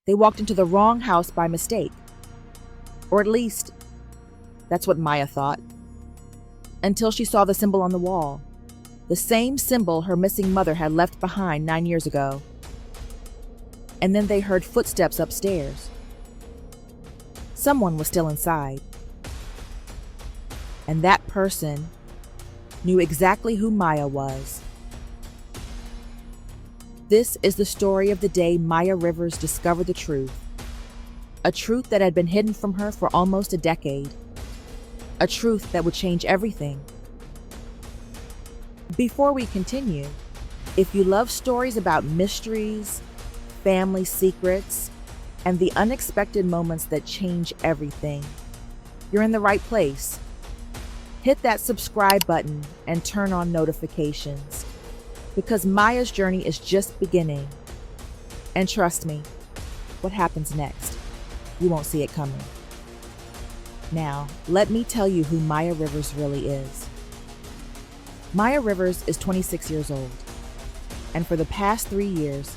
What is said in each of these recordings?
They walked into the wrong house by mistake. Or at least, that's what Maya thought. Until she saw the symbol on the wall. The same symbol her missing mother had left behind 9 years ago. And then they heard footsteps upstairs. Someone was still inside. And that person knew exactly who Maya was. This is the story of the day Maya Rivers discovered the truth. A truth that had been hidden from her for almost a decade. A truth that would change everything. Before we continue, if you love stories about mysteries, family secrets, and the unexpected moments that change everything, you're in the right place. Hit that subscribe button and turn on notifications, because Maya's journey is just beginning. And trust me, what happens next, you won't see it coming. Now, let me tell you who Maya Rivers really is. Maya Rivers is 26 years old, and for the past 3 years,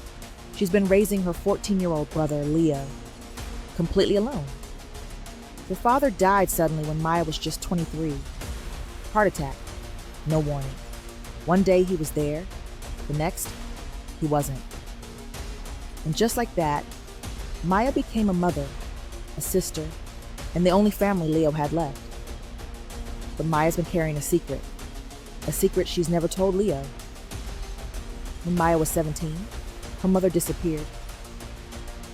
she's been raising her 14-year-old brother, Leo, completely alone. Her father died suddenly when Maya was just 23. Heart attack, no warning. One day he was there, the next, he wasn't. And just like that, Maya became a mother, a sister, and the only family Leo had left. But Maya's been carrying a secret she's never told Leo. When Maya was 17, her mother disappeared.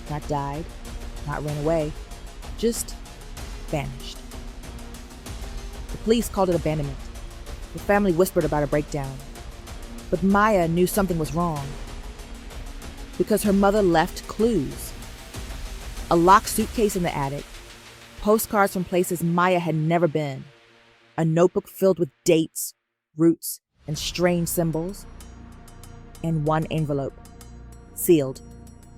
Not died, not ran away, just vanished. The police called it abandonment. The family whispered about a breakdown. But Maya knew something was wrong, because her mother left clues. A locked suitcase in the attic, postcards from places Maya had never been, a notebook filled with dates, routes, and strange symbols, and one envelope, sealed,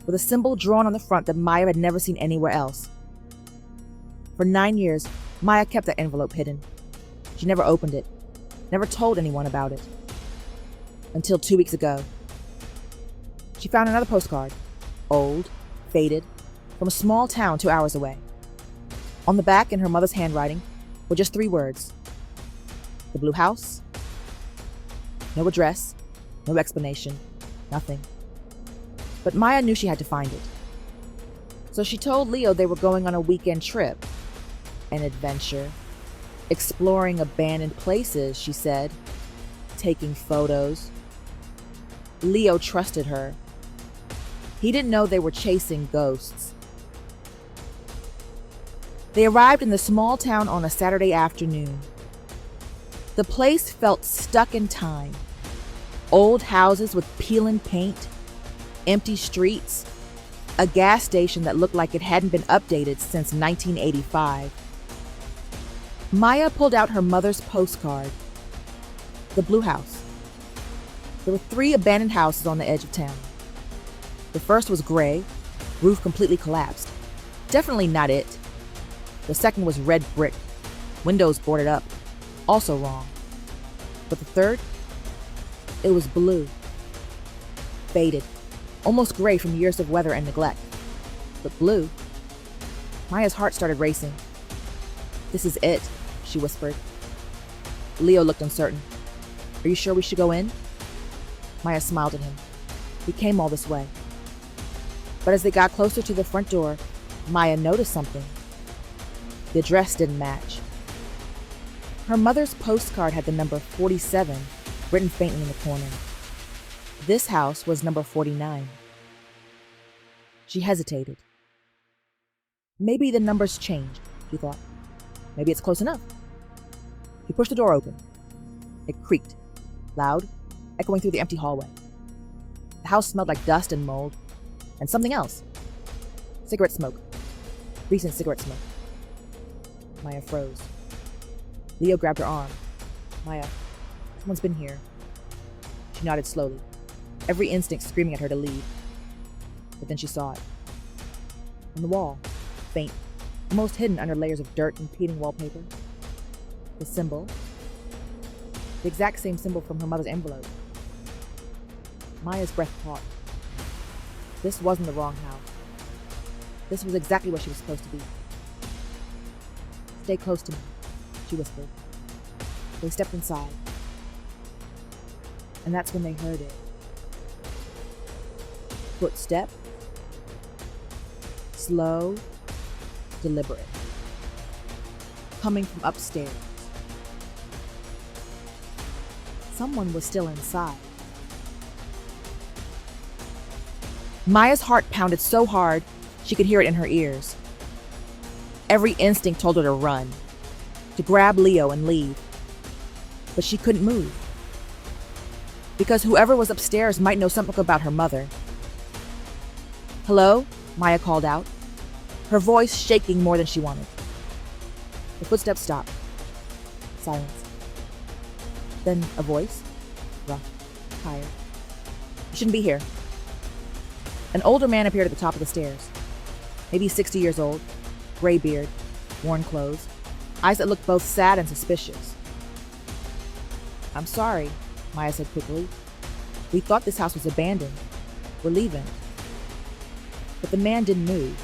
with a symbol drawn on the front that Maya had never seen anywhere else. For 9 years, Maya kept that envelope hidden. She never opened it, never told anyone about it. Until 2 weeks ago. She found another postcard, old, faded, from a small town 2 hours away. On the back, in her mother's handwriting, were just 3 words. The Blue House. No address, no explanation, nothing. But Maya knew she had to find it. So she told Leo they were going on a weekend trip. An adventure. Exploring abandoned places, she said. Taking photos. Leo trusted her. He didn't know they were chasing ghosts. They arrived in the small town on a Saturday afternoon. The place felt stuck in time. Old houses with peeling paint, empty streets, a gas station that looked like it hadn't been updated since 1985. Maya pulled out her mother's postcard. The Blue House. There were 3 abandoned houses on the edge of town. The first was gray, roof completely collapsed. Definitely not it. The second was red brick, windows boarded up, also wrong. But the third? It was blue. Faded, almost gray from years of weather and neglect. But blue. Maya's heart started racing. "This is it," she whispered. Leo looked uncertain. "Are you sure we should go in?" Maya smiled at him. "We came all this way." But as they got closer to the front door, Maya noticed something. The address didn't match. Her mother's postcard had the number 47 written faintly in the corner. This house was number 49. She hesitated. Maybe the numbers changed, she thought. Maybe it's close enough. She pushed the door open. It creaked, loud, echoing through the empty hallway. The house smelled like dust and mold, and something else. Cigarette smoke. Recent cigarette smoke. Maya froze. Leo grabbed her arm. "Maya, someone's been here." She nodded slowly, every instinct screaming at her to leave. But then she saw it. On the wall, faint, almost hidden under layers of dirt and peeling wallpaper. The symbol. The exact same symbol from her mother's envelope. Maya's breath caught. This wasn't the wrong house. This was exactly where she was supposed to be. Stay close to me, she whispered. They stepped inside. And that's when they heard it. Footstep. Slow, deliberate. Coming from upstairs. Someone was still inside. Maya's heart pounded so hard she could hear it in her ears. Every instinct told her to run, to grab Leo and leave. But she couldn't move. Because whoever was upstairs might know something about her mother. "Hello?" Maya called out, her voice shaking more than she wanted. The footsteps stopped. Silence. Then a voice, rough, tired. "You shouldn't be here." An older man appeared at the top of the stairs. Maybe 60 years old, gray beard, worn clothes, eyes that looked both sad and suspicious. "I'm sorry," Maya said quickly. "We thought this house was abandoned. We're leaving." But the man didn't move.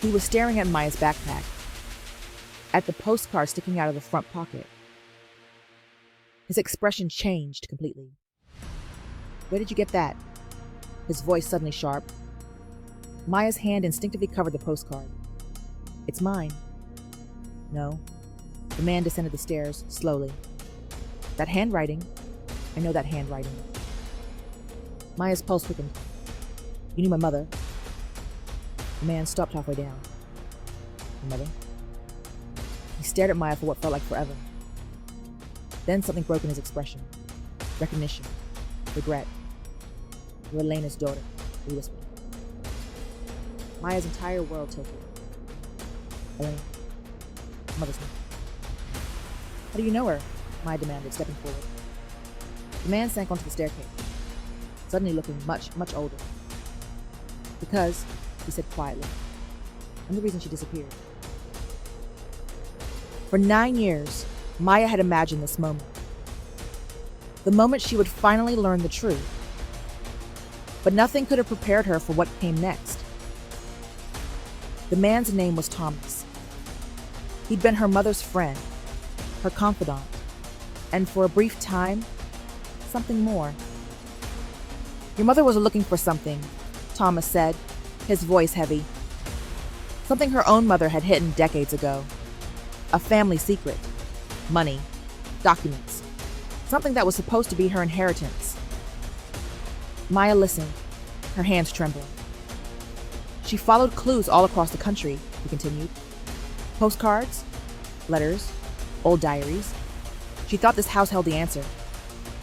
He was staring at Maya's backpack, at the postcard sticking out of the front pocket. His expression changed completely. "Where did you get that?" His voice suddenly sharp. Maya's hand instinctively covered the postcard. "It's mine." "No." The man descended the stairs slowly. "That handwriting. I know that handwriting." Maya's pulse quickened. "You knew my mother." The man stopped halfway down. "Your mother?" He stared at Maya for what felt like forever. Then something broke in his expression. Recognition. Regret. "You're Elena's daughter," he whispered. Maya's entire world tilted. "Elena. Mother's name." "How do you know her?" Maya demanded, stepping forward. The man sank onto the staircase, suddenly looking much, much older. "Because," he said quietly, "I'm the reason she disappeared." For 9 years, Maya had imagined this moment. The moment she would finally learn the truth. But nothing could have prepared her for what came next. The man's name was Thomas. He'd been her mother's friend, her confidant, and for a brief time, something more. "Your mother was looking for something," Thomas said, his voice heavy. Something her own mother had hidden decades ago. A family secret. Money. Documents. Something that was supposed to be her inheritance. Maya listened, her hands trembling. She followed clues all across the country, he continued. Postcards, letters, old diaries. She thought this house held the answer.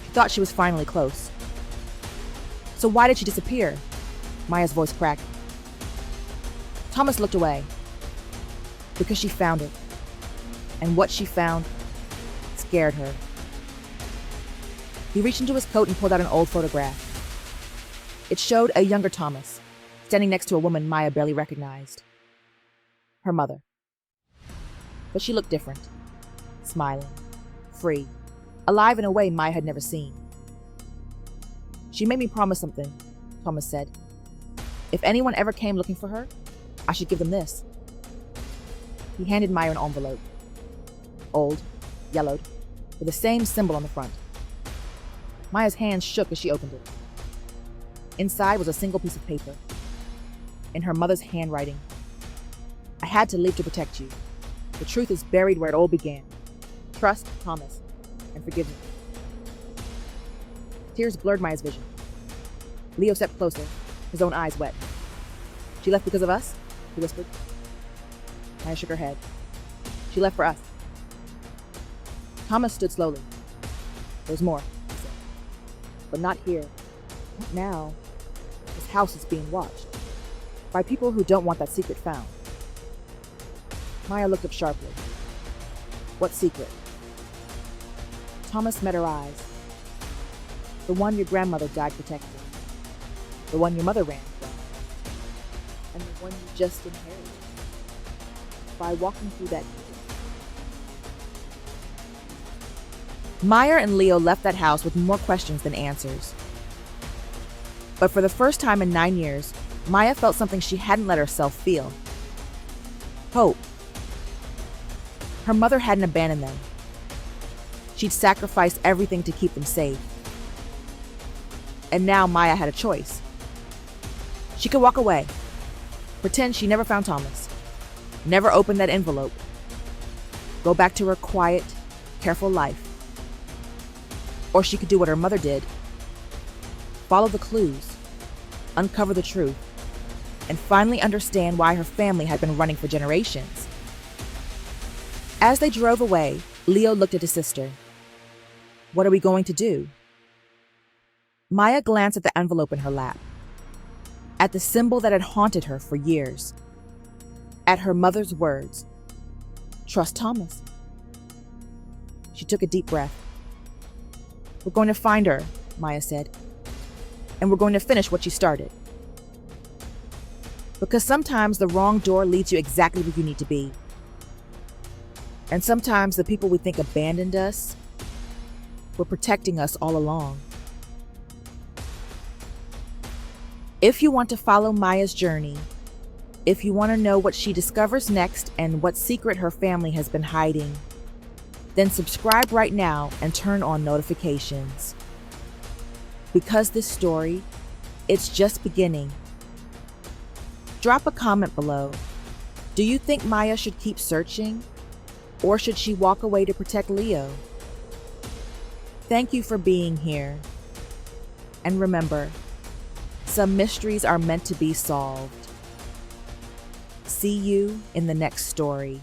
She thought she was finally close. "So why did she disappear?" Maya's voice cracked. Thomas looked away. "Because she found it. And what she found scared her." He reached into his coat and pulled out an old photograph. It showed a younger Thomas, standing next to a woman Maya barely recognized. Her mother. But she looked different. Smiling. Free. Alive in a way Maya had never seen. "She made me promise something," Thomas said. "If anyone ever came looking for her, I should give them this." He handed Maya an envelope. Old, yellowed, with the same symbol on the front. Maya's hands shook as she opened it. Inside was a single piece of paper. In her mother's handwriting. "I had to leave to protect you. The truth is buried where it all began. Trust Thomas, and forgive me." Tears blurred Maya's vision. Leo stepped closer, his own eyes wet. "She left because of us?" he whispered. Maya shook her head. "She left for us." Thomas stood slowly. "There's more," he said. "But not here. Not now. This house is being watched. By people who don't want that secret found." Maya looked up sharply. "What secret?" Thomas met her eyes. "The one your grandmother died protecting. The one your mother ran from. And the one you just inherited. By walking through that gate." Maya and Leo left that house with more questions than answers. But for the first time in 9 years, Maya felt something she hadn't let herself feel: hope. Her mother hadn't abandoned them. She'd sacrificed everything to keep them safe. And now Maya had a choice. She could walk away, pretend she never found Thomas, never opened that envelope, go back to her quiet, careful life. Or she could do what her mother did: follow the clues, uncover the truth, and finally understand why her family had been running for generations. As they drove away, Leo looked at his sister. What are we going to do? Maya glanced at the envelope in her lap, at the symbol that had haunted her for years, at her mother's words: trust Thomas. She took a deep breath. We're going to find her, Maya said, and we're going to finish what she started. Because sometimes the wrong door leads you exactly where you need to be. And sometimes the people we think abandoned us were protecting us all along. If you want to follow Maya's journey, if you want to know what she discovers next and what secret her family has been hiding, then subscribe right now and turn on notifications. Because this story, it's just beginning. Drop a comment below. Do you think Maya should keep searching? Or should she walk away to protect Leo? Thank you for being here. And remember, some mysteries are meant to be solved. See you in the next story.